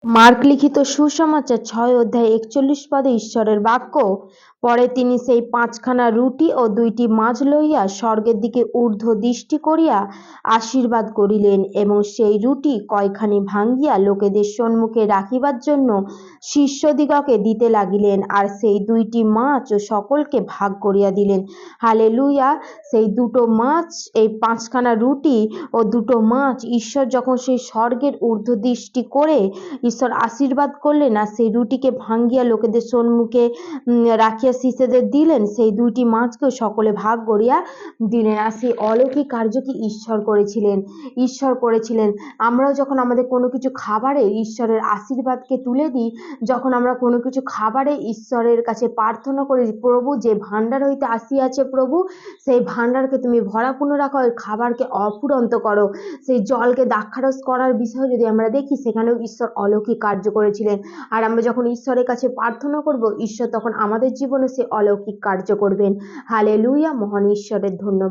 Mark লিখিত সুসমাচার 6 অধ্যায় 41 পদে ঈশ্বরের বাক্য। পরে তিনি সেই 5খানা রুটি ও 2টি মাছ লইয়া স্বর্গের দিকে ঊর্ধ্ব দৃষ্টি করিয়া আশীর্বাদ করিলেন এবং সেই রুটি কয়খানি ভাঙ্গিয়া লোকেদের সম্মুখে রাখিবার জন্য শিষ্যদিগকে দিতে লাগিলেন, আর সেই 2টি মাছ ও সকলকে ভাগ করিয়া দিলেন। হালেলুয়া। সেই 2টো মাছ, এই 5খানা রুটি ও 2টো মাছ ঈশ্বর যখন সেই স্বর্গের ঊর্ধ্ব দৃষ্টি করে ঈশ্বর আশীর্বাদ করলেন আর সেই রুটিকে ভাঙ্গিয়া লোকেদের সম্মুখে রাখিয়া শিষ্যদের দিলেন, সেই 2টি মাছকেও সকলে ভাগ করিয়া দিলেন। আর সেই অলৌকিক কার্য কি ঈশ্বর করেছিলেন। আমরাও যখন আমাদের কোনো কিছু খাবারে ঈশ্বরের আশীর্বাদকে তুলে দিই, যখন আমরা কোনো কিছু খাবারে ঈশ্বরের কাছে প্রার্থনা করি, প্রভু যে ভাণ্ডার হইতে আসিয়াছে প্রভু সেই ভাণ্ডারকে তুমি ভরাপূর্ণ রাখো, ওই খাবারকে অফুরন্ত করো। সেই জলকে দ্রাক্ষারস করার বিষয় যদি আমরা দেখি, সেখানেও ঈশ্বর অলৌকিক কার্য করেছিলেন। আর আমরা যখন ঈশ্বরের কাছে প্রার্থনা করব, ঈশ্বর তখন আমাদের জীবনে সে অলৌকিক কার্য করবেন। হালেলুয়া। মহান ঈশ্বরের ধন্যবাদ।